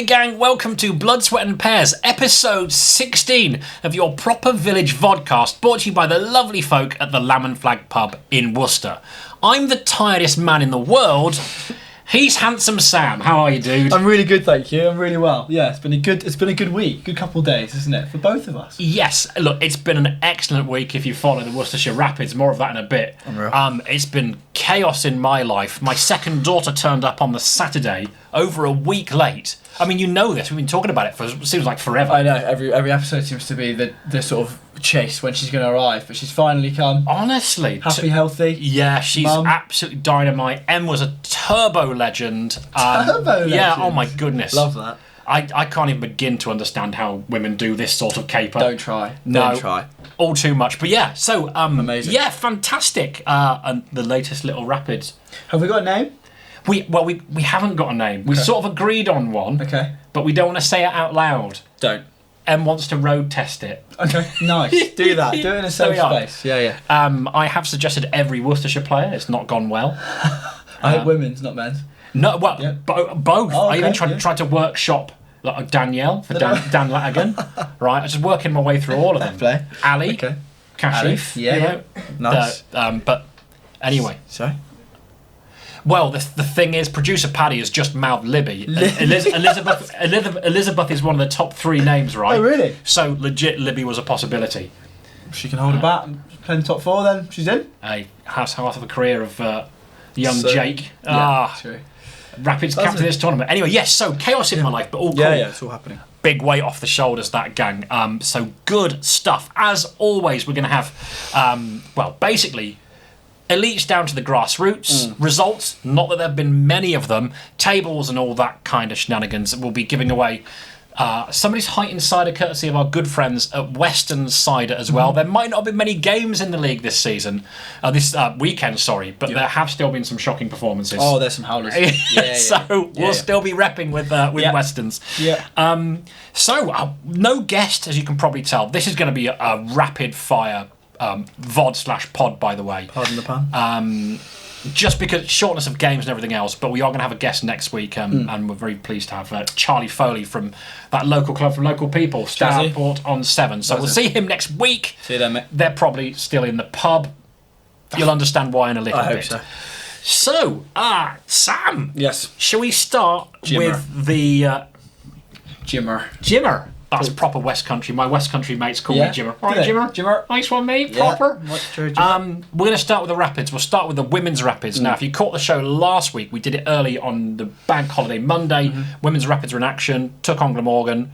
Hey gang, welcome to Blood, Sweat and Pears, episode 16 of your proper village vodcast, brought to you by the lovely folk at the Lamb and Flag pub in Worcester. I'm the tiredest man in the world. He's Handsome Sam. How are you, dude? I'm really good, thank you. I'm really well. Yeah, it's been a good week, good couple of days, isn't it, for both of us? Yes. Look, it's been an excellent week if you follow the Worcestershire Rapids. More of that in a bit. It's been chaos in my life. My second daughter turned up on the Saturday, over a week late. I mean, you know this. We've been talking about it for it seems like forever. I know. Every episode seems to be the sort of chase when she's going to arrive, but she's finally come. Honestly, happy, healthy. Yeah, she's absolutely dynamite. Em was a turbo legend. Yeah. Oh my goodness. Love that. I can't even begin to understand how women do this sort of caper. Don't try. Don't try. All too much. But yeah, so amazing. Yeah, fantastic. And the latest little rapids. Have we got a name? We haven't got a name. We sort of agreed on one. Okay. But we don't want to say it out loud. Don't. Em wants to road test it. Okay, nice. Do that. Do it in a safe space. Yeah. I have suggested every Worcestershire player. It's not gone well. I hope women's, not men's. No, well, yeah. Both. Oh, okay, I even tried to workshop Danielle for Dan Latigan. Right, I was just working my way through all of them. Play. Ali, Kashif. Yeah. Nice. But anyway. Sorry? Well, the thing is, producer Paddy has just mouthed Libby. Elizabeth is one of the top 3 names, right? Oh, really? So, legit, Libby was a possibility. If she can hold a bat and play in the top 4, then she's in. Hey, half of the career of young Jake. True. Rapids captain this tournament. Anyway, yes, so chaos in my life, but all cool. Yeah, it's all happening. Big weight off the shoulders, that gang. So good stuff. As always, we're going to have, basically, elites down to the grassroots, results, not that there have been many of them, tables and all that kind of shenanigans. We'll be giving away somebody's heightened cider courtesy of our good friends at Western Cider as well. There might not have been many games in the league this season, this weekend, but there have still been some shocking performances. Oh, there's some howlers. We'll still be repping with Westerns. Yeah. No guest, as you can probably tell. This is going to be a rapid fire VOD/pod, by the way. Pardon the pun. Just because shortness of games and everything else, but we are going to have a guest next week, and we're very pleased to have Charlie Foley from that local club from local people, Stourport on 7. So we'll see him next week. See you then, mate. They're probably still in the pub. You'll understand why in a little bit. I hope so. Sam. Yes. Shall we start with the Jimmer? That's proper West Country. My West Country mates call me Jimmer. All right, Jimmer. Nice one, mate. Proper. We're going to start with the Rapids. We'll start with the Women's Rapids. Now, if you caught the show last week, we did it early on the bank holiday Monday. Women's Rapids were in action. Took on Glamorgan.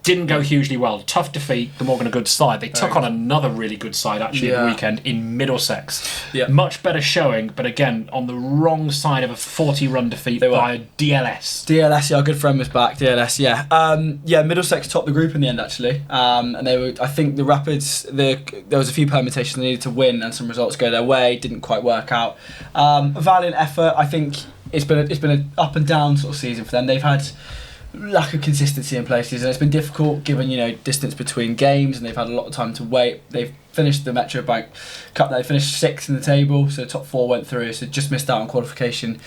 Didn't go hugely well. Tough defeat. Glamorgan a good side. They took on another really good side actually at the weekend in Middlesex. Yeah. Much better showing, but again on the wrong side of a 40-run defeat by DLS. DLS, our good friend was back. DLS, Middlesex topped the group in the end actually, and they were. I think the Rapids. There was a few permutations they needed to win, and some results go their way. Didn't quite work out. A valiant effort. I think it's been an up and down sort of season for them. They've had lack of consistency in places, and it's been difficult given distance between games, and they've had a lot of time to wait. They've finished the Metro Bank Cup. They finished 6th in the table, so the top 4 went through. So just missed out on qualification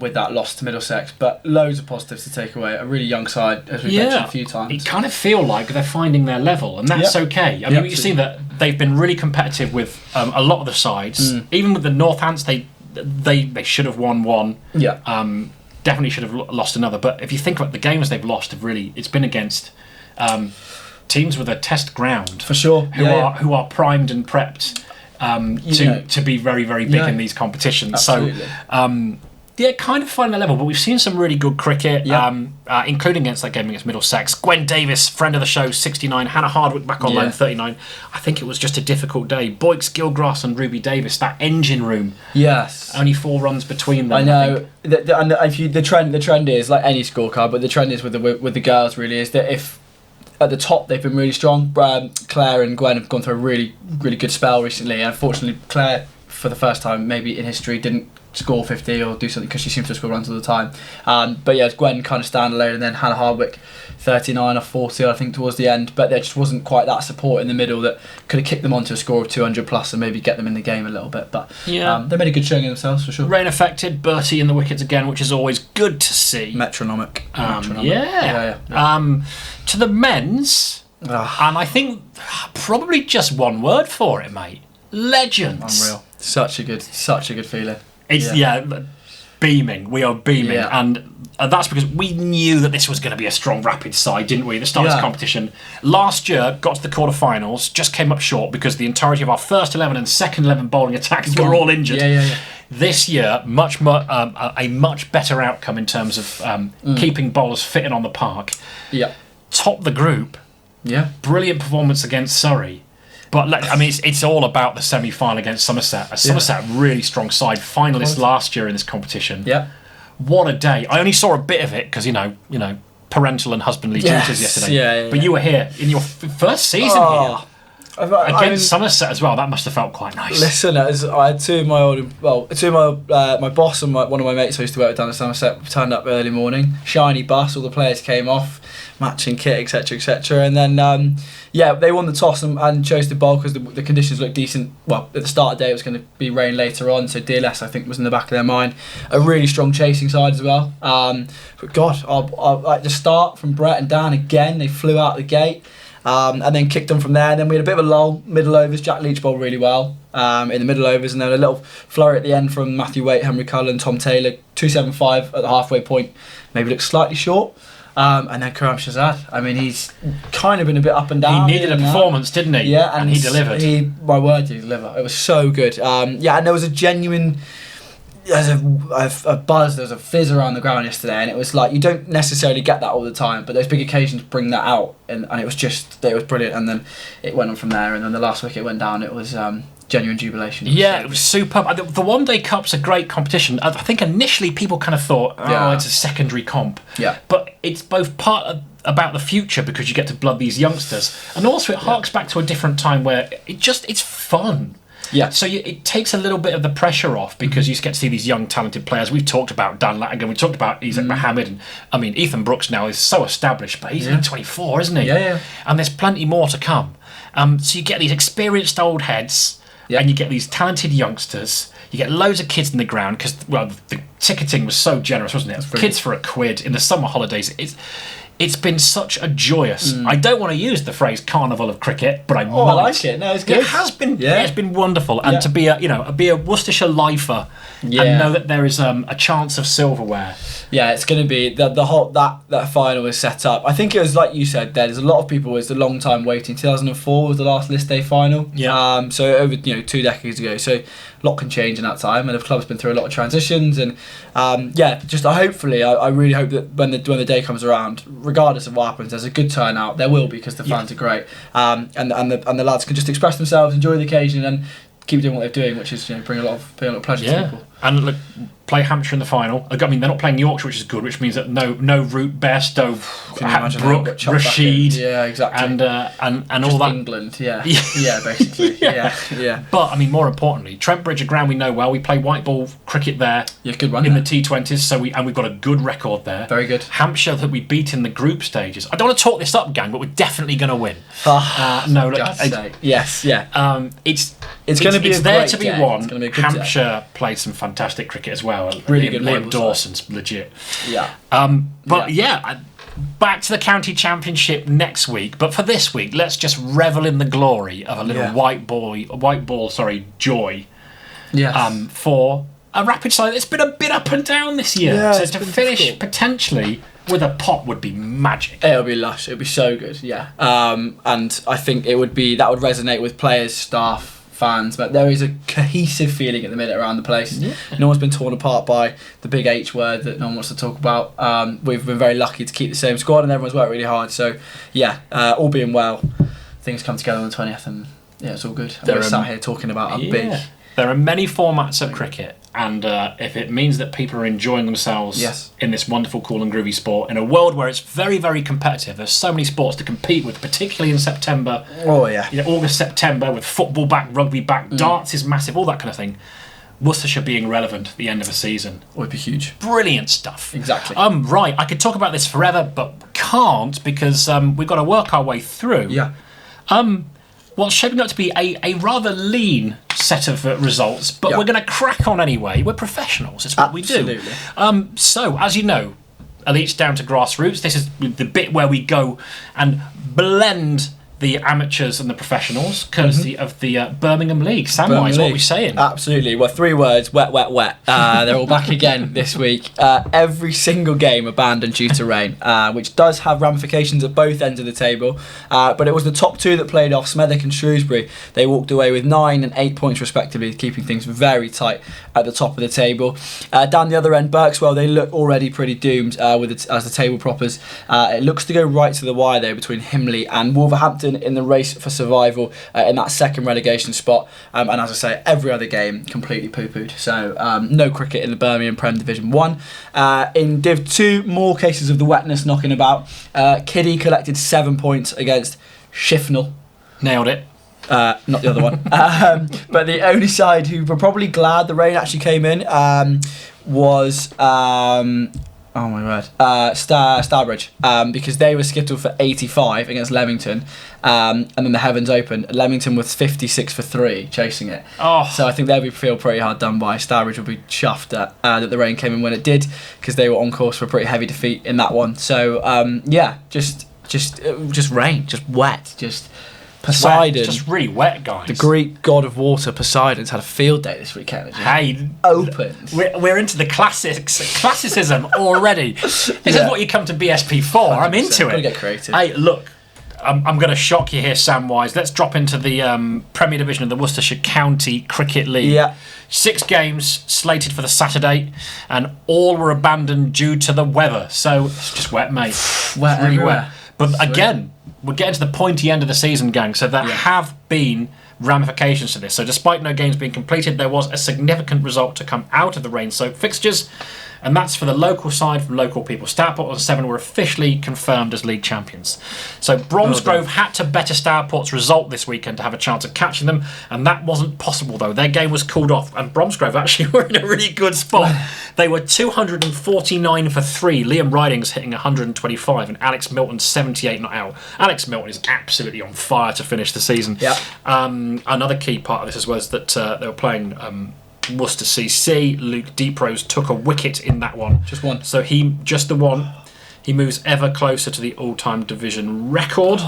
with that loss to Middlesex. But loads of positives to take away. A really young side, as we mentioned a few times. It kind of feel like they're finding their level, and that's okay. I mean, you see that they've been really competitive with a lot of the sides. Even with the Northants, they should have won one. Yeah. Definitely should have lost another, but if you think about the games they've lost, it's been against teams with a test ground for sure, who are primed and prepped to be very, very big in these competitions. Absolutely. So kind of finding a level, but we've seen some really good cricket, including against that game against Middlesex. Gwen Davis, friend of the show, 69. Hannah Hardwick back on loan, 39. I think it was just a difficult day. Boyks, Gilgrass and Ruby Davis, that engine room. Yes. Only 4 runs between them. I know. The trend is like any scorecard, but the trend is with the girls really is that if at the top they've been really strong. Claire and Gwen have gone through a really, really good spell recently, and unfortunately Claire, for the first time maybe in history, didn't score 50 or do something, because she seems to score runs all the time. But yeah, Gwen kind of standalone, and then Hannah Hardwick 39 or 40 I think towards the end, but there just wasn't quite that support in the middle that could have kicked them onto a score of 200 plus and maybe get them in the game a little bit. But they made a good showing of themselves for sure. Rain affected, Bertie in the wickets again, which is always good to see. Metronomic. To the men's, and I think probably just one word for it, mate. Legends. Unreal. Such a good feeling. It's beaming. We are beaming, and that's because we knew that this was going to be a strong Rapid side, didn't we? At the start of this competition. Last year, got to the quarterfinals, just came up short because the entirety of our first 11 and second 11 bowling attacks were all injured. This year, a much better outcome in terms of keeping bowlers fit and on the park. Top the group. Brilliant performance against Surrey. But I mean, it's all about the semi-final against Somerset. Somerset, really strong side, finalists last year in this competition. What a day! I only saw a bit of it because you know, parental and husbandly duties yesterday. But you were here in your first season here against Somerset as well. That must have felt quite nice. Listen, I had my boss and one of my mates I used to work with down at Somerset turned up early morning. Shiny bus, all the players came off, matching kit, etc., and then they won the toss and chose to bowl because the conditions looked decent. Well, at the start of the day it was going to be rain later on, so DLS I think was in the back of their mind. A really strong chasing side as well. But God, I like the start from Brett and Dan again. They flew out the gate. And then kicked on from there, and then we had a bit of a lull, middle overs. Jack Leach bowled really well in the middle overs, and then a little flurry at the end from Matthew Waite, Henry Cullen, Tom Taylor. 275 at the halfway point, maybe looked slightly short. And then Karam Shazad. I mean, he's kind of been a bit up and down. He needed a performance, didn't he? Yeah, and he delivered. My word, he delivered. It was so good. And there was a genuine... There's a buzz, there's a fizz around the ground yesterday, and it was like, you don't necessarily get that all the time, but those big occasions bring that out, and it was brilliant. And then it went on from there, and then the last wicket went down. It was genuine jubilation. It was superb. The One Day Cup's a great competition. I think initially people kind of thought, it's a secondary comp, but it's both about the future because you get to blood these youngsters, and also it harks back to a different time where it's fun. So it takes a little bit of the pressure off because you get to see these young talented players. We've talked about Dan Latigan, we've talked about Isaac Mohammed, and I mean Ethan Brooks now is so established, but he's only 24, isn't he? And there's plenty more to come. So you get these experienced old heads, and you get these talented youngsters. You get loads of kids in the ground because the ticketing was so generous, wasn't it? Kids for £1 in the summer holidays. It's been such a joyous... I don't want to use the phrase carnival of cricket, but I might. I like it. No, it's good. It has been. It's been wonderful, and to be a Worcestershire lifer and know that there is a chance of silverware. It's going to be the whole that final is set up. I think it was like you said. There's a lot of people. It's a long time waiting. 2004 was the last list day final. So over 2 decades ago. So a lot can change in that time, and the club's been through a lot of transitions. And hopefully, I really hope that when the day comes around, regardless of what happens, there's a good turnout. There will be because the fans are great, and the lads can just express themselves, enjoy the occasion, and keep doing what they're doing, which is bring a lot of pleasure to people. And look, play Hampshire in the final. I mean, they're not playing Yorkshire, which is good, which means that no Root, Bairstow, Brooke, Rashid, exactly, and all that. England, basically, But I mean, more importantly, Trent Bridge, a ground we know well. We play white ball cricket there. Good run in there. the T20s. So we've got a good record there. Very good. Hampshire that we beat in the group stages. I don't want to talk this up, gang, but we're definitely going to win. It's going to be. It's there to be won. Hampshire played some fantastic cricket as well. Really good. Liam Dawson's legit. But back to the county championship next week. But for this week, let's just revel in the glory of a little white ball joy. For a Rapid side that's been a bit up and down this year. So to finish potentially with a pot would be magic. It'll be lush. It'll be so good. And I think that would resonate with players, staff, fans, but there is a cohesive feeling at the minute around the place. No one's been torn apart by the big H word that no one wants to talk about. We've been very lucky to keep the same squad, and everyone's worked really hard. So all being well, things come together on the 20th, and it's all good. We're sat here talking about a big... There are many formats of cricket, and if it means that people are enjoying themselves in this wonderful, cool and groovy sport, in a world where it's very, very competitive, there's so many sports to compete with, particularly in September. August, September, with football back, rugby back, darts is massive, all that kind of thing. Worcestershire being relevant at the end of a season would be huge. Brilliant stuff. Exactly. Right, I could talk about this forever, but can't because we've got to work our way through. Yeah. What's shaping up to be a rather lean set of results, but we're going to crack on anyway. We're professionals. It's what we do. So, as you know, Elites Down to Grassroots. This is the bit where we go and blend the amateurs and the professionals, courtesy of the Birmingham League. Samwise, what are we saying? Absolutely. Well, 3 words, wet, wet, wet. They're all back again this week. Every single game abandoned due to rain, which does have ramifications at both ends of the table. But it was the top 2 that played off, Smethwick and Shrewsbury. They walked away with 9 and 8 points respectively, keeping things very tight at the top of the table. Down the other end, Berkswell, they look already pretty doomed as the table proppers. It looks to go right to the wire though between Himley and Wolverhampton in the race for survival in that second relegation spot, and as I say, every other game completely poo-pooed. So no cricket in the Birmingham Prem Division 1. In Div 2, more cases of the wetness knocking about. Kiddie collected 7 points against Shifnal. Nailed it. Not the other one. But the only side who were probably glad the rain actually came in was oh my word, Starbridge, because they were skittled for 85 against Leamington, and then the heavens opened. Leamington was 56 for 3 chasing it. So I think they'll feel pretty hard done by. Starbridge will be chuffed that the rain came in when it did, because they were on course for a pretty heavy defeat in that one. So just rain, just wet, just Poseidon. It's just really wet, guys. The Greek god of water, Poseidon's had a field day this weekend. Hey, opened. We're into the classicism already. This is what you come to BSP for. 100%. I'm into it. Gotta get creative. Hey, look, I'm going to shock you here, Samwise. Let's drop into the Premier Division of the Worcestershire County Cricket League. Yeah. 6 games slated for the Saturday, and all were abandoned due to the weather. So it's just wet, mate. Wet really everywhere. wet. But again, we're getting to the pointy end of the season, gang, so there have been ramifications to this. So despite no games being completed, there was a significant result to come out of the rain-soaked fixtures, and that's for the local side from local people. Stourport and 7 were officially confirmed as league champions. So Bromsgrove had to better Stourport's result this weekend to have a chance of catching them, and that wasn't possible though. Their game was called off, and Bromsgrove actually were in a really good spot. They were 249 for 3. Liam Ridings hitting 125, and Alex Milton 78 not out. Alex Milton is absolutely on fire to finish the season. Yeah. Another key part of this as well is that they were playing Worcester CC. Luke Deeprose took a wicket in that one. Just one. So just the one. He moves ever closer to the all-time division record.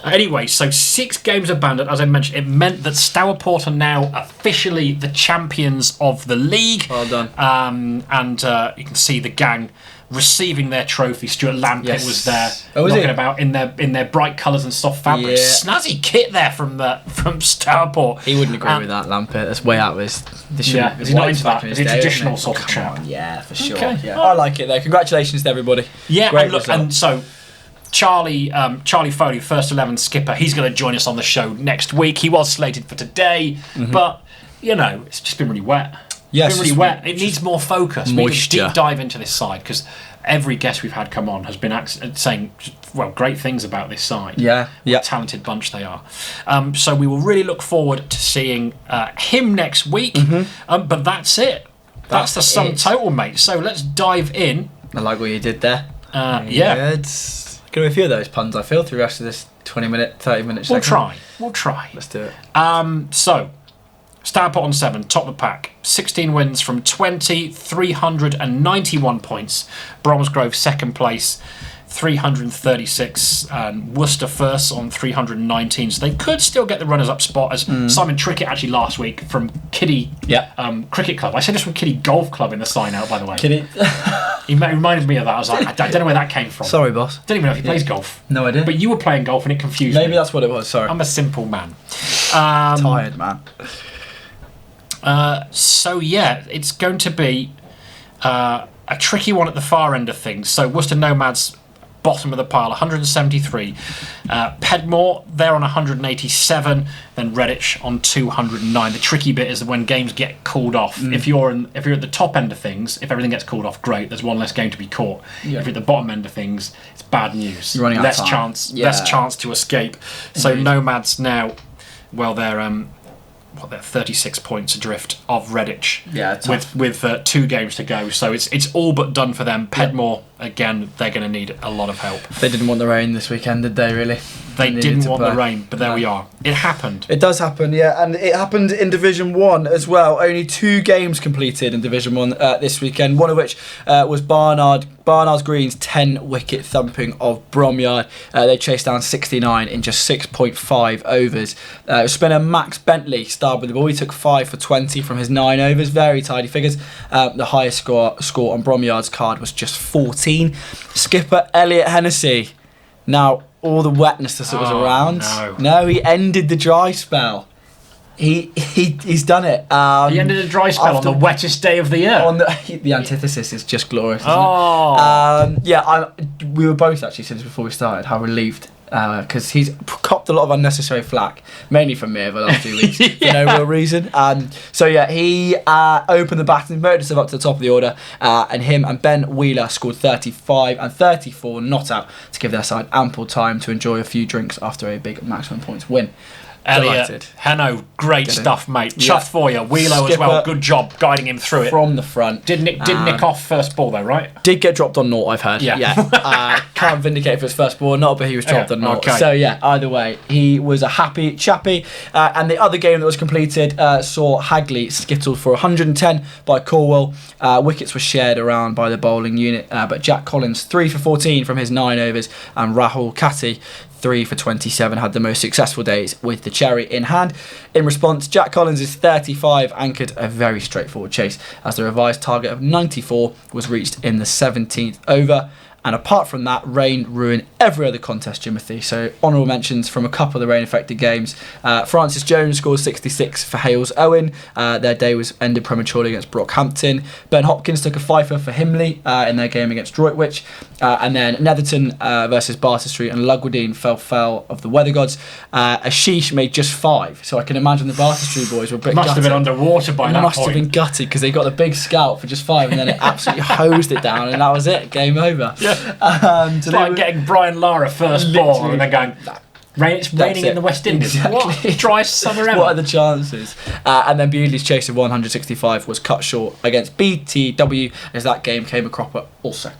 Anyway, so 6 games abandoned. As I mentioned, it meant that Stourport are now officially the champions of the league. Well done. And you can see the gang receiving their trophy. Stuart Lampett was there, knocking about in their bright colours and soft fabrics. Yeah. Snazzy kit there from Stourport. He wouldn't agree with that, Lampett. That's way out of his. Is he not into that? Is he a traditional sort of chap? Yeah, for sure. Okay. Yeah. I like it though. Congratulations to everybody. Yeah, Great and look, result. and so Charlie Foley, first 11 skipper, he's going to join us on the show next week. He was slated for today, but it's just been really wet. Yes, it's been really wet. It needs more focus. We need to moisture. deep dive into this side, because every guest we've had come on has been saying great things about this side. Yeah. What a talented bunch they are. So we will really look forward to seeing him next week. But that's it. That's the sum total, mate. So let's dive in. I like what you did there. Yeah. It's going to be a few of those puns, I feel, through the rest of this 20-minute, 30-minute segment. We'll try. Let's do it. So, Stourport on 7, top of the pack. 16 wins from 20, 391 points. Bromsgrove second place, 336, and Worcester first on 319. So they could still get the runners-up spot, as Simon Trickett actually last week from Kiddie Cricket Club. I said this from Kiddie Golf Club in the sign-out, by the way. Kiddie. He reminded me of that. I was like, I don't know where that came from. Sorry, boss. Don't even know if he plays golf. No idea. But you were playing golf and it confused me. Maybe that's what it was, sorry. I'm a simple man. Tired, man. So yeah, it's going to be a tricky one at the far end of things. So Worcester Nomads, bottom of the pile, 173. Pedmore, they're on 187. Then Redditch on 209. The tricky bit is when games get called off. If you're at the top end of things, if everything gets called off, great. There's one less game to be caught. Yeah. If you're at the bottom end of things, it's bad news. You're running out of time. Less chance to escape. So Nomads now, well, they're they're 36 points adrift of Redditch. Yeah, with 2 games to go. So it's all but done for them. Pedmore, again, they're going to need a lot of help. They didn't want the rain this weekend, did they, really? They didn't want the rain, but there we are. It happened. It does happen, yeah, and it happened in Division 1 as well. Only 2 games completed in Division 1 this weekend, one of which was Barnard's Green's 10-wicket thumping of Bromyard. They chased down 69 in just 6.5 overs. Spinner Max Bentley started with the ball. He took 5 for 20 from his 9 overs. Very tidy figures. The highest score on Bromyard's card was just 14. Skipper Elliot Hennessy. Now, all the wetness that was around. No, he ended the dry spell. He's done it. He ended a dry spell on the wettest day of the year. The antithesis is just glorious. Isn't it? We were both actually, since before we started, how relieved. Because he's copped a lot of unnecessary flack, mainly from me over the last 2 weeks, for no real reason. He opened the batting, voted himself up to the top of the order, and him and Ben Wheeler scored 35 and 34 not out to give their side ample time to enjoy a few drinks after a big maximum points win. Elliot, Hanno, great stuff, mate. Chuffed for you. Wheelo as well, good job guiding him through it. From the front. Did nick off first ball though, right? Did get dropped on naught, I've heard. Yeah. Can't vindicate for his first ball or not, but he was dropped on naught. Okay. So either way, he was a happy chappy. And the other game that was completed saw Hagley skittled for 110 by Cornwall. Wickets were shared around by the bowling unit, but Jack Collins 3 for 14 from his 9 overs, and Rahul Katti 3 for 27 had the most successful days with the cherry in hand. In response, Jack Collins' 35 anchored a very straightforward chase as the revised target of 94 was reached in the 17th over. And apart from that, rain ruined every other contest, Jimothy. So honourable mentions from a couple of the rain-affected games. Francis Jones scored 66 for Hales Owen. Their day was ended prematurely against Brockhampton. Ben Hopkins took a fifer for Himley in their game against Droitwich. And then Netherton versus Barter Street and Lugwardine fell of the weather gods. Ashish made just 5. So I can imagine the Barter Street boys were a bit Must gutted. have been underwater by that point. Must have been gutted because they got the big scout for just 5 and then it absolutely hosed it down and that was it. Game over. Yeah. It's like getting Brian Lara first ball and then going, it's raining in the West Indies. Exactly. What? Dry summer ever. What are the chances? And then Bewdley's chase of 165 was cut short against BTW as that game came a cropper also.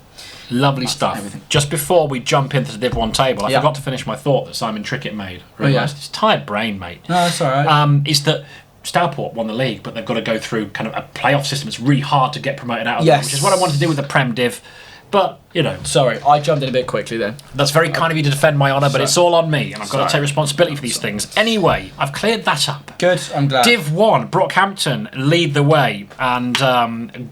Lovely stuff. Everything. Just before we jump into the Div 1 table, I forgot to finish my thought that Simon Trickett made. It's tired brain, mate. No, that's all right. Is that Stourport won the league, but they've got to go through kind of a playoff system. It's really hard to get promoted out of that, which is what I wanted to do with the Prem Div. But, Sorry, I jumped in a bit quickly then. That's very kind of you to defend my honour, but it's all on me, and I've got to take responsibility for these things. Anyway, I've cleared that up. Good, I'm glad. Div 1, Brockhampton lead the way, and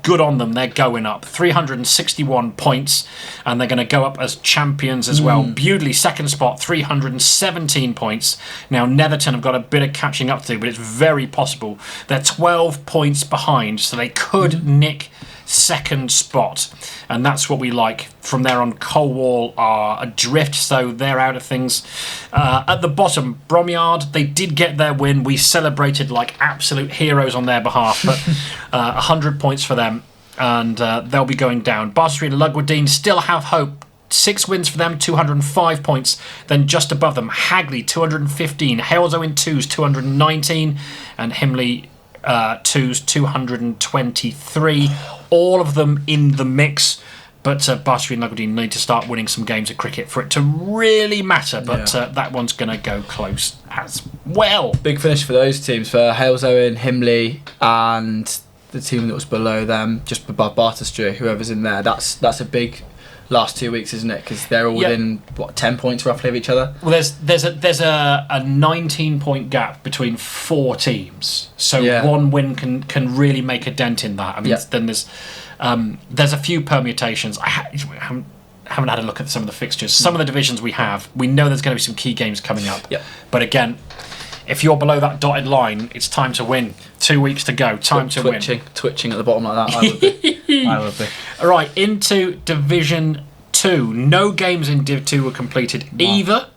good on them, they're going up. 361 points, and they're going to go up as champions as well. Bewdley, second spot, 317 points. Now, Netherton have got a bit of catching up to do, but it's very possible. They're 12 points behind, so they could nick second spot, and that's what we like. From there on, Colwall are adrift, so they're out of things. At the bottom, Bromyard, they did get their win. We celebrated like absolute heroes on their behalf, but 100 points for them, and they'll be going down. Barter Street and Lugwardine still have hope. 6 wins for them, 205 points. Then just above them, Hagley, 215. Hales Owen 2's 219, and Himley 2's 223. All of them in the mix, but Barter Street and Lugwardine need to start winning some games of cricket for it to really matter, but that one's going to go close as well. Big finish for those teams, for Hales Owen, Himley, and the team that was below them, just above Barter Street, whoever's in there. That's a big last 2 weeks, isn't it? Because they're all within 10 points roughly of each other. Well, there's a 19-point gap between 4 teams, so one win can really make a dent in that. I mean, then there's a few permutations. I haven't had a look at some of the fixtures. Some of the divisions we know there's going to be some key games coming up. But again, if you're below that dotted line, it's time to win. 2 weeks to go. Time to win. Twitching at the bottom like that. I would be. I would be. All right, into Division 2. No games in Div 2 were completed either.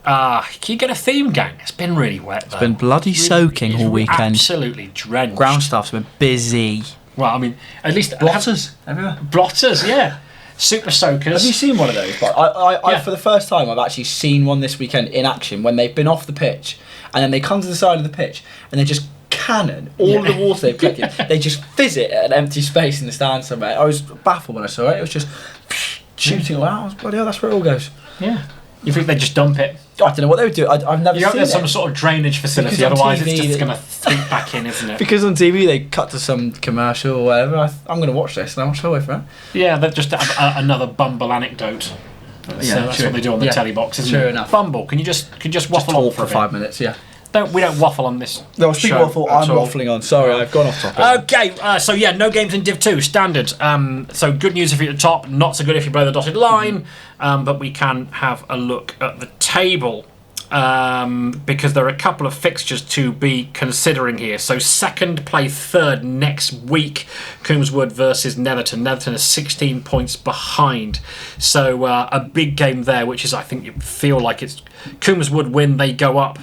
Can you get a theme, gang? It's been really wet, though. It's been bloody soaking all weekend. Absolutely drenched. Ground staff's been busy. Well, I mean, at least... Blotters everywhere. Blotters, yeah. Super soakers. Have you seen one of those? I for the first time, I've actually seen one this weekend in action when they've been off the pitch and then they come to the side of the pitch and they're just cannon. All of the water they've collected, they just fizz it at an empty space in the stand somewhere. I was baffled when I saw it. It was just shooting away. I was, bloody hell, that's where it all goes. Yeah. You think they just dump it? I don't know what they would do. I've never seen there's it. some sort of drainage facility, otherwise it's just going to sink back in, isn't it? Because on TV they cut to some commercial or whatever. I'm going to watch this and I'll show it for it. Yeah, they've just another Bumble anecdote. That's what they do on the telly box, isn't it? True enough. Bumble, can you just waffle on for 5 minutes? Yeah. We don't waffle on this. No, speak waffle. I'm waffling on. Sorry, I've gone off topic. Okay, so yeah, no games in Div 2, standard. So good news if you're at the top, not so good if you're below the dotted line. But we can have a look at the table because there are a couple of fixtures to be considering here. So second play third next week, Coombswood versus Netherton. Netherton is 16 points behind. So a big game there, which is, I think, you feel like it's Coombswood win, they go up.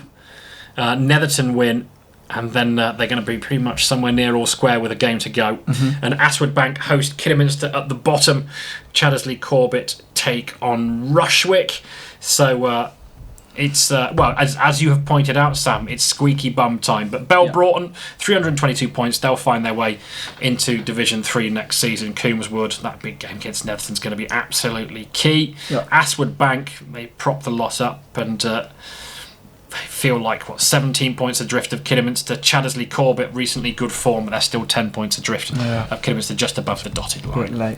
Netherton win, and then they're going to be pretty much somewhere near all square with a game to go. And Aswood Bank host Kidderminster at the bottom. Chaddesley Corbett take on Rushwick. So it's as you have pointed out, Sam, it's squeaky bum time. But Bell Broughton, 322 points. They'll find their way into Division 3 next season. Coombswood, that big game against Netherton is going to be absolutely key. Aswood Bank, they prop the lot up and. They feel like 17 points adrift of Kidderminster. Chaddesley Corbett recently good form, but they're still 10 points adrift of Kidderminster, just above the dotted line.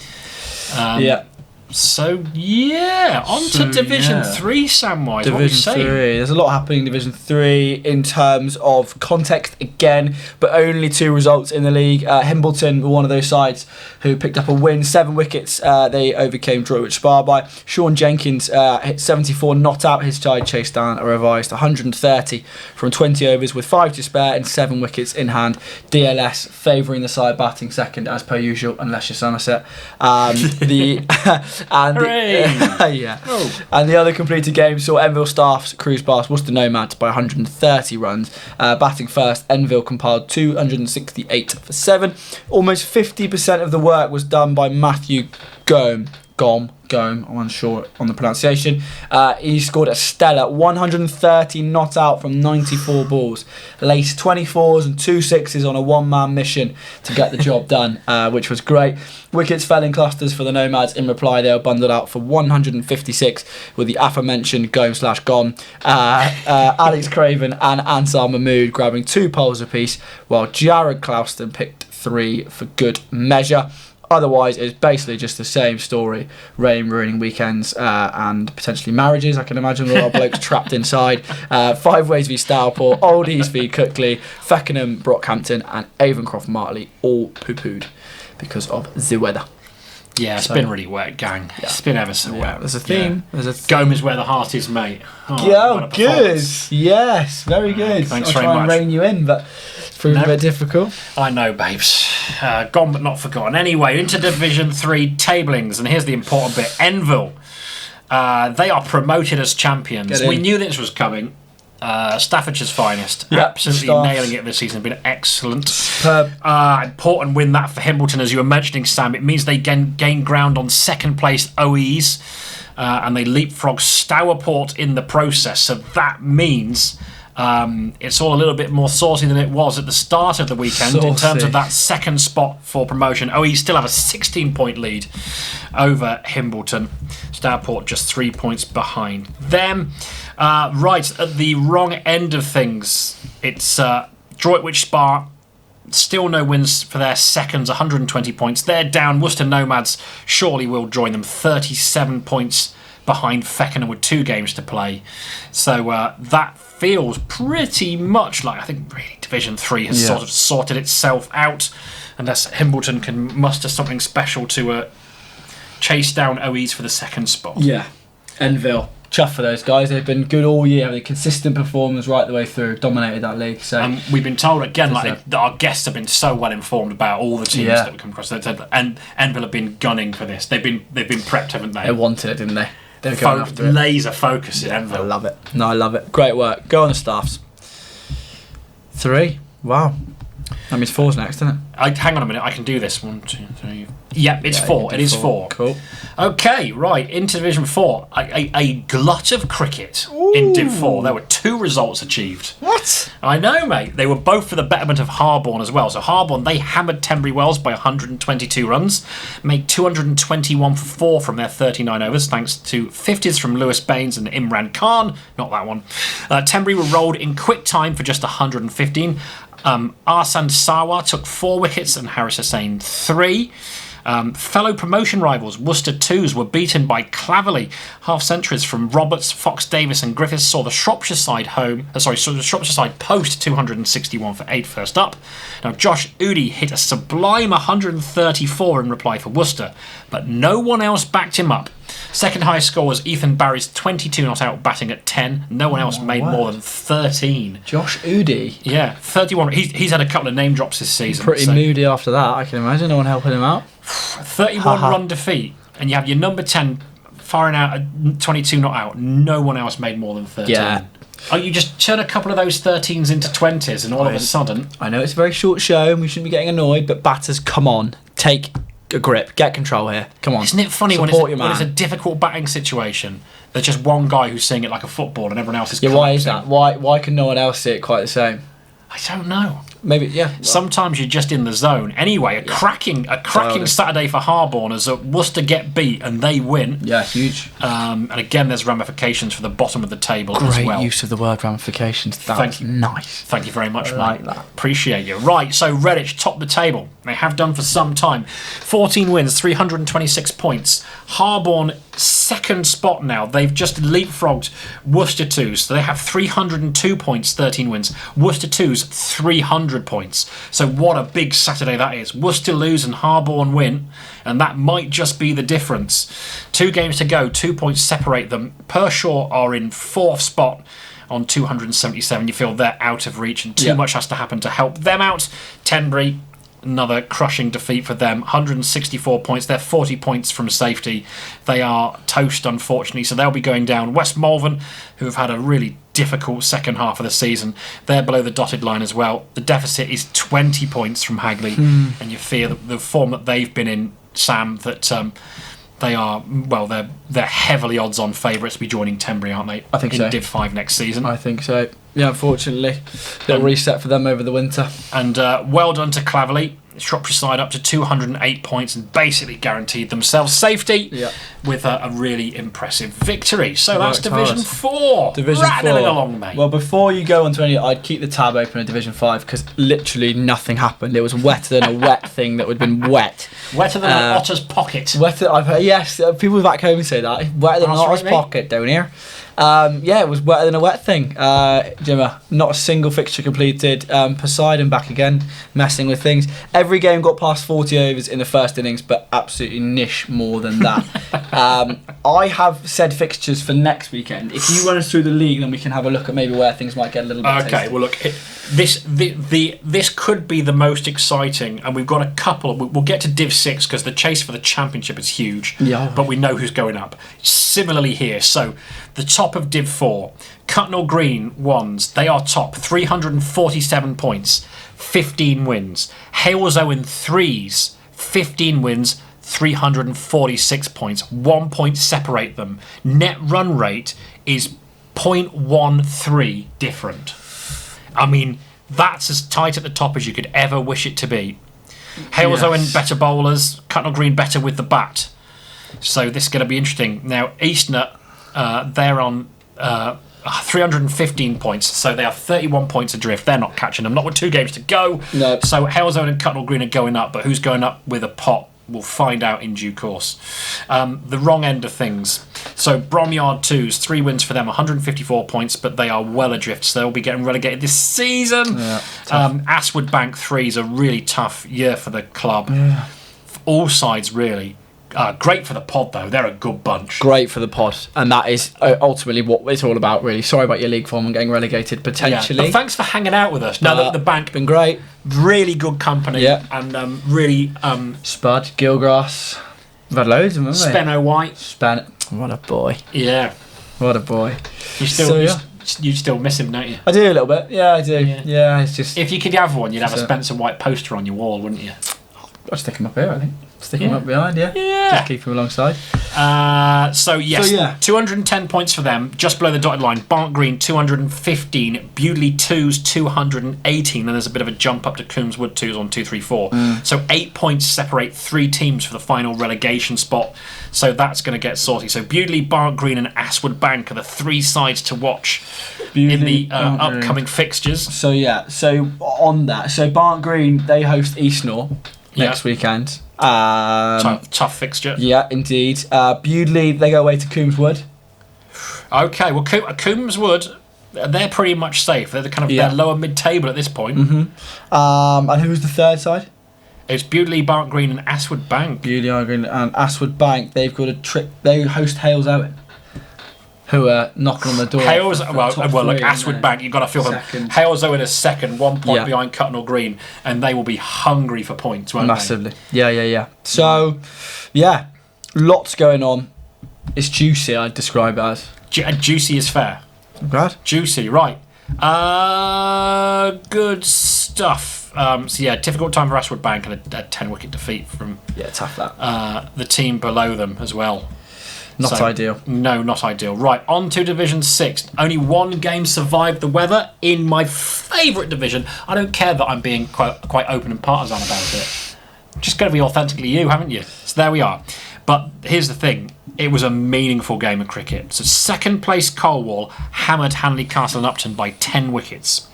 So on to Division 3, Samwise. Division 3. There's a lot happening in Division 3 in terms of context again, but only 2 results in the league. Himbleton were one of those sides who picked up a win, 7 wickets. They overcame Droitwich Spa by. Sean Jenkins hit 74, not out. His side chased down a revised 130 from 20 overs with 5 to spare and 7 wickets in hand. DLS favouring the side batting second as per usual, unless you're Somerset. And and the other completed game saw Enville Staffs cruise past Worcester Nomads by 130 runs. Batting first, Enville compiled 268 for 7. Almost 50% of the work was done by Matthew Gome, I'm unsure on the pronunciation. He scored a stellar 130 not out from 94 balls. Laced 24s and 2 sixes on a one-man mission to get the job done, which was great. Wickets fell in clusters for the Nomads. In reply, they were bundled out for 156 with the aforementioned Gome/Gone. Alex Craven and Ansar Mahmood grabbing 2 poles apiece, while Jared Clouston picked 3 for good measure. Otherwise, it's basically just the same story. Rain ruining weekends and potentially marriages. I can imagine a lot of blokes trapped inside. 5 Ways v Stourport, Oldies v Cookley, Feckenham, Brockhampton and Avencroft Martley all poo-pooed because of the weather. Yeah, it's been really wet, gang. Yeah. It's been ever so wet. There's a theme. Gome is where the heart is, mate. Good. Yes, very good. Thanks I'll very try much. And rein you in, but it's proved a bit difficult. I know, babes. Gone but not forgotten. Anyway, into Division 3 tablings, and here's the important bit. Enville. They are promoted as champions. We knew this was coming. Staffordshire's finest, absolutely nailing it this season, been excellent. Important win that for Himbleton, as you were mentioning, Sam. It means they gain ground on second place OEs, and they leapfrog Stourport in the process. So that means it's all a little bit more saucy than it was at the start of the weekend in terms of that second spot for promotion. OE still have a 16-point lead over Himbleton. Stourport just 3 points behind them. Right at the wrong end of things, it's Droitwich Spa. Still no wins for their seconds, 120 points. They're down. Worcester Nomads surely will join them, 37 points behind Feckenham with 2 games to play. So that feels pretty much like, I think really Division 3 has sort of sorted itself out, unless Himbleton can muster something special to chase down OEs for the second spot. Yeah, Enville. Chuff for those guys. They've been good all year. They've consistent performance right the way through. Dominated that league. So we've been told again, that our guests have been so well informed about all the teams that we come across. And Enville have been gunning for this. They've been prepped, haven't they? They wanted it, didn't they? They were going after it. Laser focus in Enville. I love it. No, I love it. Great work. Go on the Staffs. 3. Wow. That means 4's next, isn't it? Hang on a minute, I can do this. 1, 2, 3. Yep, it's 4. It is 4. Cool. Okay, right, into Division 4. A glut of cricket in Div 4. There were 2 results achieved. What? I know, mate. They were both for the betterment of Harborne as well. So Harborne, they hammered Tenbury Wells by 122 runs, made 221 for 4 from their 39 overs, thanks to 50s from Lewis Baines and Imran Khan. Not that one. Tenbury were rolled in quick time for just 115. Arsan Sawa took 4 wickets and Haris Hussain 3. Fellow promotion rivals Worcester 2s were beaten by Claverley. Half centuries from Roberts, Fox Davis and Griffiths saw the Shropshire side the Shropshire side post 261 for 8 first up. Now Josh Udy hit a sublime 134 in reply for Worcester, but no one else backed him up. Second highest score was Ethan Barry's 22 not out, batting at 10. No one else made more than 13. Josh Udy? Yeah, 31. He's had a couple of name drops this season. Pretty moody after that, I can imagine. No one helping him out. 31 run defeat, and you have your number 10 firing out at 22 not out. No one else made more than 13. Yeah. Oh, you just turn a couple of those 13s into 20s, and all of a sudden... I know it's a very short show, and we shouldn't be getting annoyed, but batters, come on. Take a grip. Get control here. Come on. Isn't it funny when it's a difficult batting situation? There's just one guy who's seeing it like a football, and everyone else is... Yeah, why is that? Why can no one else see it quite the same? I don't know. Maybe, yeah. Well, sometimes you're just in the zone. Anyway, a cracking Saturday for Harborne as Worcester get beat and they win. Yeah, huge. And again, there's ramifications for the bottom of the table as well. Great use of the word ramifications. Thank you. Nice. Thank you very much, mate. Like that. Appreciate you. Right, so Redditch top the table. They have done for some time. 14 wins, 326 points. Harborne second spot now. They've just leapfrogged Worcester 2s. So they have 302 points, 13 wins. Worcester 2s, 300 points. So what a big Saturday that is. Worcester lose and Harborne win, and that might just be the difference. 2 games to go, 2 points separate them. Pershore are in 4th spot on 277. You feel they're out of reach and too much has to happen to help them out. Tenbury, another crushing defeat for them. 164 points. They're 40 points from safety. They are toast, unfortunately, so they'll be going down. West Malvern, who have had a really difficult second half of the season, they're below the dotted line as well. The deficit is 20 points from Hagley, and you fear that the form that they've been in, Sam, that they are, well, they're heavily odds-on favourites to be joining Tenbury, aren't they? I think so. In Div 5 next season. I think so. Yeah, unfortunately. They'll reset for them over the winter. And well done to Claverley. Shropshire side up to 208 points and basically guaranteed themselves safety with a really impressive victory. So that's Division 4. Rattling along, mate. Well, before you go on to any, I'd keep the tab open at Division 5 because literally nothing happened. It was wetter than a wet thing that would have been wet. Wetter than an otter's pocket. Wetter, I've heard, yes, people back home say that. Wetter than an otter's pocket down here. Yeah, it was wetter than a wet thing. Jimmer, not a single fixture completed. Poseidon back again, messing with things. Every game got past 40 overs in the first innings, but absolutely niche more than that. I have said fixtures for next weekend. If you run us through the league, then we can have a look at maybe where things might get a little bit tasty. Okay, well look, this could be the most exciting, and we've got a couple. We'll get to Div 6 because the chase for the championship is huge. Yeah. But we know who's going up. Similarly here, so the top of Div 4, Cutnall Green ones, they are top, 347 points, 15 wins. Halesowen 3s, 15 wins, 346 points. 1 point separate them. Net run rate is 0.13 different. I mean, that's as tight at the top as you could ever wish it to be. Halesowen better bowlers, Cutnall Green better with the bat. So this is going to be interesting. Now, Eastner, they're on 315 points, so they are 31 points adrift. They're not catching them, not with 2 games to go. No. So Halesowen and Cutnall Green are going up, but who's going up with a pot? We'll find out in due course. The wrong end of things. So Bromyard 2s, 3 wins for them, 154 points, but they are well adrift, so they'll be getting relegated this season. Yeah, Aswood Bank 3s, a really tough year for the club. Yeah. All sides, really. Great for the pod, though. They're a good bunch. Great for the pod, and that is ultimately what it's all about, really. Sorry about your league form and getting relegated, potentially. Yeah, but thanks for hanging out with us. Now, the bank... Been great. Really good company. Yeah. And really... Spud, Gilgrass. We've had loads of them, haven't we? Spenno White. What a boy. Yeah. What a boy. You still you still miss him, don't you? I do a little bit. Yeah, I do. Yeah, it's just. If you could have one, you'd have a Spencer White poster on your wall, wouldn't you? I'd stick him up here, I think. Stick him up behind, yeah. Just keep him alongside. So 210 points for them, just below the dotted line. Barnt Green 215, Bewdley 2's 218, and there's a bit of a jump up to Coombs Wood 2's on 234. So 8 points separate 3 teams for the final relegation spot. So that's going to get saucy. So Bewdley, Barnt Green, and Aswood Bank are the 3 sides to watch in the upcoming fixtures. So on that, Barnt Green, they host Eastnor next weekend. Tough fixture. Yeah, indeed. Bewdley, they go away to Coombs Wood. Okay, well, Coombs Wood, they're pretty much safe. They're the kind of they're lower mid-table at this point. And who's the third side? It's Bewdley, Barnt Green, and Aswood Bank. Bewdley, Barnt Green, and Aswood Bank. They've got a trip. They host Hales Owen, who are knocking on the door. Hales, look, Aswood Bank, you've got to feel them. Hales Owen is second, 1 point behind Cutnell Green, and they will be hungry for points, won't Massively. Yeah. So, lots going on. It's juicy, I'd describe it as. Juicy is fair. I'm glad. Juicy, right. Good stuff. Difficult time for Aswood Bank and a 10-wicket defeat from tough that. the team below them as well. Not ideal. No, not ideal. Right, on to Division 6. Only one game survived the weather in my favourite division. I don't care that I'm being quite open and partisan about it. Just got to be authentically you, haven't you? So there we are. But here's the thing. It was a meaningful game of cricket. So second place Colwall hammered Hanley Castle and Upton by 10 wickets.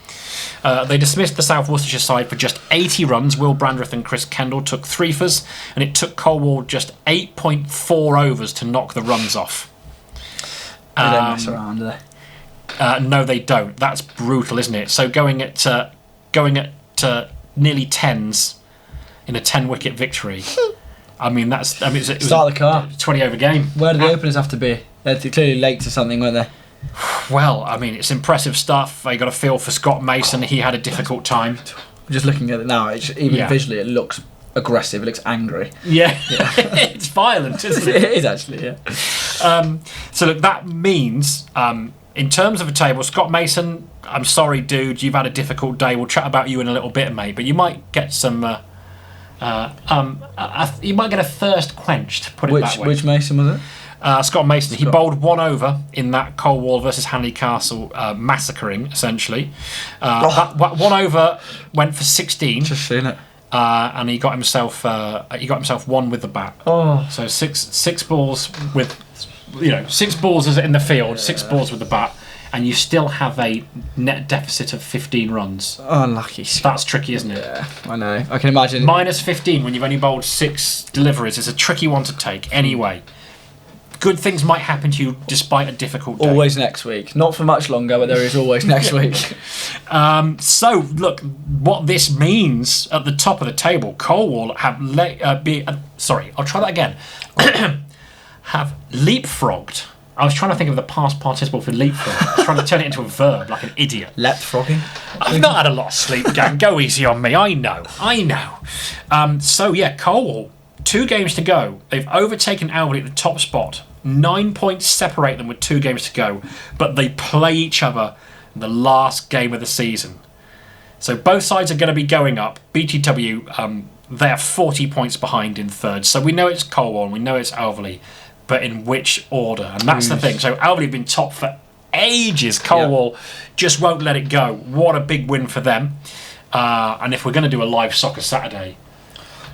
They dismissed the South Worcestershire side for just 80 runs. Will Brandreth and Chris Kendall took 3-fers, and it took Colwall just 8.4 overs to knock the runs off. They don't mess around, do they? No, they don't. That's brutal, isn't it? So going at nearly tens in a 10-wicket victory. I mean, it was start the car. 20-over game. Where do the openers have to be? They're clearly late to something, weren't they? Well, I mean, it's impressive stuff. I got a feel for Scott Mason. He had a difficult time. Just looking at it now, even visually, it looks aggressive. It looks angry. Yeah. It's violent, isn't it? It is actually, yeah. So look, that means in terms of a table, Scott Mason, I'm sorry, dude, you've had a difficult day. We'll chat about you in a little bit, mate. But you might get some. You might get a thirst quenched. Put it that way. Which Mason was it? Scott Mason. He bowled 1 over in that Colwall versus Hanley Castle massacring, essentially. That 1 over went for 16. Just seen it. And he got himself 1 with the bat. Oh. So six balls with, 6 balls is in the field, 6 balls with the bat, and you still have a net deficit of 15 runs. Unlucky. That's tricky, isn't it? Yeah, I know. I can imagine. Minus 15 when you've only bowled 6 deliveries is a tricky one to take. Anyway. Good things might happen to you despite a difficult day. Always next week. Not for much longer, but there is always next week. So, look, what this means at the top of the table, Colwall have I'll try that again. Have leapfrogged. I was trying to think of the past participle for leapfrog. I was trying to turn it into a verb like an idiot. Leapfrogging? I've not had a lot of sleep, gang. Go easy on me. I know. Colwall, 2 games to go. They've overtaken Alvely at the top spot. 9 points separate them with 2 games to go, but they play each other in the last game of the season. So both sides are going to be going up. BTW, they're 40 points behind in third. So we know it's Colwall and we know it's Alvely, but in which order? And that's the thing. So Alvely have been top for ages. Colwall just won't let it go. What a big win for them. And if we're going to do a live soccer Saturday,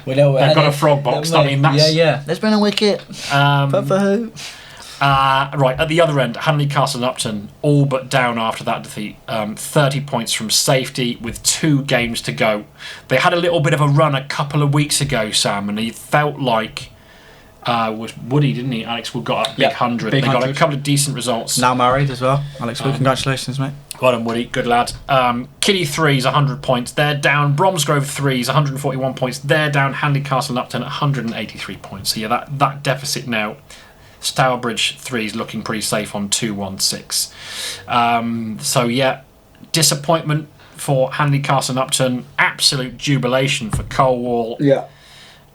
they've got a frog box. I mean, that's... Yeah. Let's bring a wicket. But for who? Right, at the other end, Hanley Castle and Upton, all but down after that defeat. 30 points from safety with 2 games to go. They had a little bit of a run a couple of weeks ago, Sam, and he felt like... was Woody, didn't he? Alex Wood got a big 100. They got a couple of decent results. Now married as well. Alex Wood, congratulations, mate. Well done, Woody. Good lad. Kiddie 3's 100 points. They're down. Bromsgrove 3's 141 points. They're down. Hanley Castle and Upton at 183 points. So yeah, that deficit now. Stourbridge 3's looking pretty safe on 216. So yeah, disappointment for Hanley Castle and Upton. Absolute jubilation for Colwall. Yeah.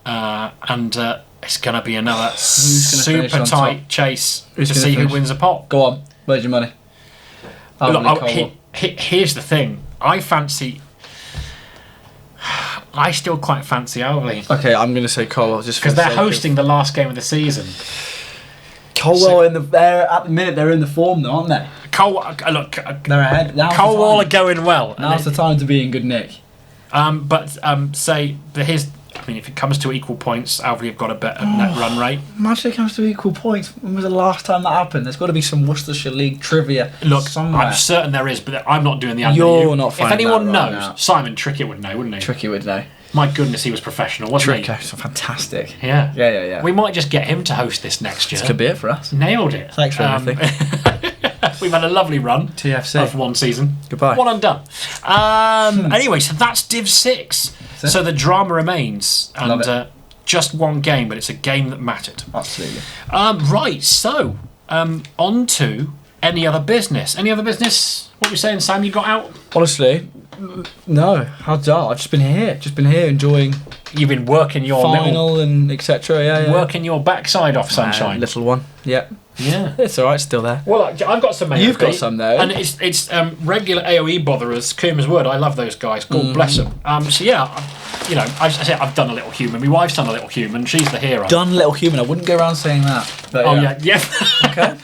And it's going to be another super tight chase to see who wins a pot. Go on. Where's your money? Here's the thing. I still quite fancy Owley. Okay, I'm going to say Colwell just because they're hosting the last game of the season. Colwell at the minute they're in the form though, aren't they? They're ahead. Colwell are going well. Now's the time to be in good nick. If it comes to equal points, Alvey have got a better net run rate. Imagine it comes to equal points. When was the last time that happened? There's got to be some Worcestershire League trivia somewhere. I'm certain there is, but I'm not doing the under. You're not finding If anyone that knows, now. Simon Trickett would know, wouldn't he? Trickett would know. My goodness, he was professional, wasn't he? Trickett, fantastic. Yeah. We might just get him to host this next year. This could be it for us. Nailed it. Thanks for everything. We've had a lovely run. TFC. Of one season. Goodbye. One and done. Anyway, so that's Div 6. So the drama remains. And just one game, but it's a game that mattered. Absolutely. Right, so on to any other business. Any other business? What were you saying, Sam, you got out? Honestly, no. How dull. I've just been here enjoying... You've been working your final and etc. Yeah. Working your backside off, sunshine. Little one. Yeah. It's all right. Still there. Well, I've got some. You've got some there, and it's regular AOE botherers. Coomer's Wood. I love those guys. God bless them. I've done a little human. My wife's done a little human. She's the hero. Done a little human. I wouldn't go around saying that. But yeah. Okay.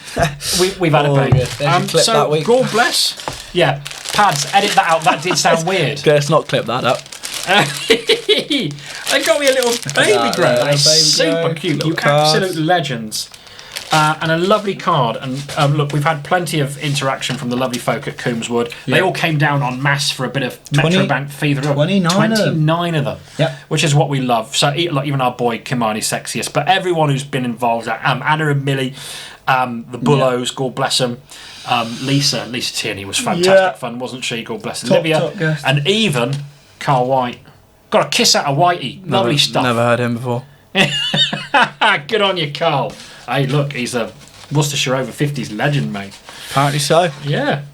We've had a baby. So that week. God bless. Yeah. Pads, edit that out. That did sound weird. Let's not clip that up. They got me a little baby grow. Super cute. You absolute legends. And a lovely card. And look, we've had plenty of interaction from the lovely folk at Coombs Wood. They all came down en masse for a bit of Metrobank fever. 29 of them. Yeah. Which is what we love. So even our boy Kimani Sexiest, but everyone who's been involved, Anna and Millie, the Bullows, God bless them. Lisa Tierney was fantastic fun, wasn't she? God bless Olivia. And even Carl White. Got a kiss out of Whitey. Lovely stuff. Never heard him before. Good on you, Carl. Hey, look, he's a Worcestershire over 50s legend, mate. Apparently so. Yeah.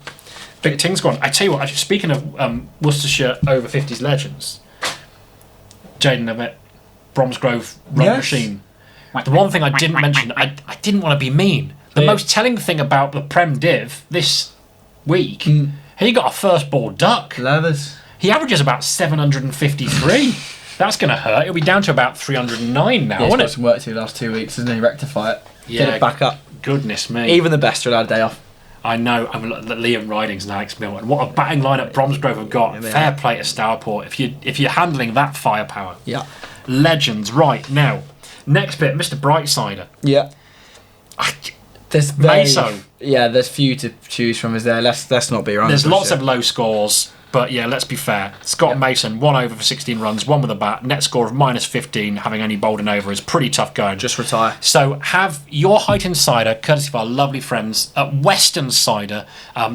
Big thing's gone. I tell you what, actually, speaking of Worcestershire over 50s legends, Jaden of it, Bromsgrove Run Machine. The one thing I didn't mention, I didn't want to be mean. The most telling thing about the Prem Div this week, he got a first ball duck. Levers. He averages about 753. That's going to hurt. He'll be down to about 309 now, won't it? He's got some work to do the last 2 weeks, isn't he? Rectify it. Get it back up. Goodness me. Even the best would have had a day off. I know. Liam Ridings and Alex Milton. What a batting line at Bromsgrove have got. Fair play to Stourport. If you're handling that firepower. Yeah. Legends. Right, now, next bit, Mr. Brightsider. Yeah. There's few to choose from, is there? Let's not be wrong. There's lots of low scores. But yeah, let's be fair. Scott Mason, 1 over for 16 runs, 1 with a bat, net score of -15, having only bowled an over is pretty tough going. Just retire. So have your height insider, courtesy of our lovely friends at Western Cider,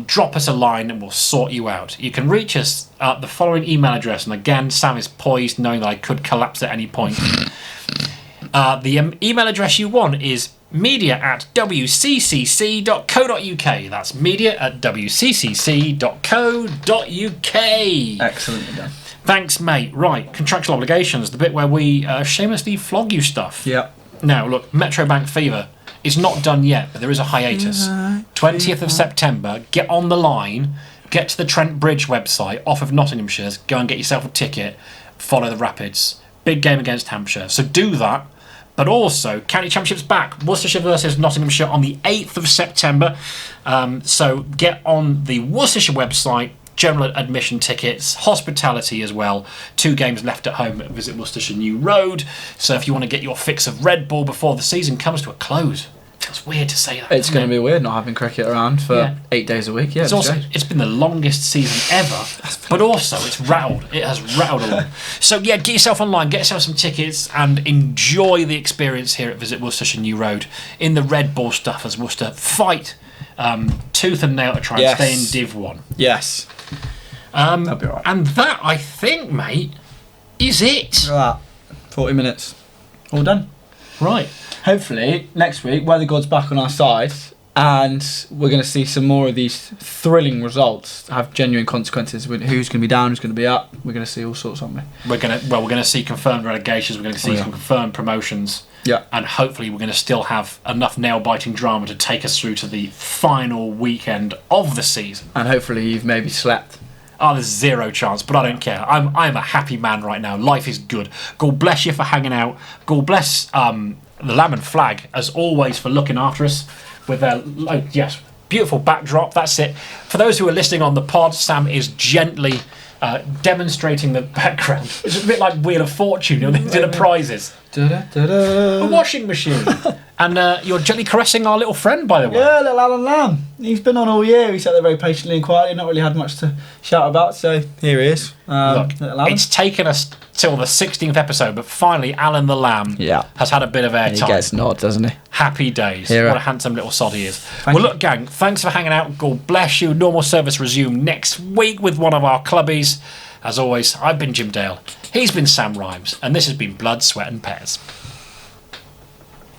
drop us a line and we'll sort you out. You can reach us at the following email address, and again, Sam is poised knowing that I could collapse at any point. The email address you want is media@wccc.co.uk. That's media@wccc.co.uk. Excellently done. Thanks, mate. Right, contractual obligations, the bit where we shamelessly flog you stuff. Yeah. Now, look, Metrobank Fever is not done yet, but there is a hiatus. 20th of September, get on the line, get to the Trent Bridge website, off of Nottinghamshire's, go and get yourself a ticket, follow the Rapids. Big game against Hampshire. So do that. But also, County Championships back. Worcestershire versus Nottinghamshire on the 8th of September. So get on the Worcestershire website, general admission tickets, hospitality as well. 2 games left at home at Visit Worcestershire New Road. So if you want to get your fix of Red Bull before the season comes to a close. It's weird to say that. It's going to be weird not having cricket around for 8 days a week. Yeah, it's been the longest season ever, but also it's rattled. It has rattled along. So yeah, get yourself online, get yourself some tickets, and enjoy the experience here at Visit Worcestershire New Road in the Red Bull stuff as Worcester fight tooth and nail to try and stay in Div 1. Yes. That'll be right. And that, I think, mate, is it. 40 minutes. All done. Right. Hopefully, next week, weather god's back on our side, and we're going to see some more of these thrilling results have genuine consequences with who's going to be down, who's going to be up. We're going to see all sorts, aren't we? We're going to see confirmed relegations. We're going to see some confirmed promotions. Yeah. And hopefully we're going to still have enough nail-biting drama to take us through to the final weekend of the season. And hopefully you've maybe slept. Oh, there's zero chance, but I don't care. I'm a happy man right now. Life is good. God bless you for hanging out. God bless the Lamb and Flag, as always, for looking after us with their, beautiful backdrop. That's it. For those who are listening on the pod, Sam is gently demonstrating the background. It's a bit like Wheel of Fortune, the prizes. A washing machine. And you're gently caressing our little friend, by the way. Yeah, little Alan Lamb. He's been on all year. He sat there very patiently and quietly, not really had much to shout about, so here he is. Look, it's taken us till the 16th episode, but finally Alan the Lamb has had a bit of airtime. He gets nod, doesn't he? Happy days. What a handsome little sod he is. Look, gang, thanks for hanging out. God bless you. Normal service resume next week with one of our clubbies. As always, I've been Jim Dale. He's been Sam Rhymes, and this has been Blood, Sweat and Pears.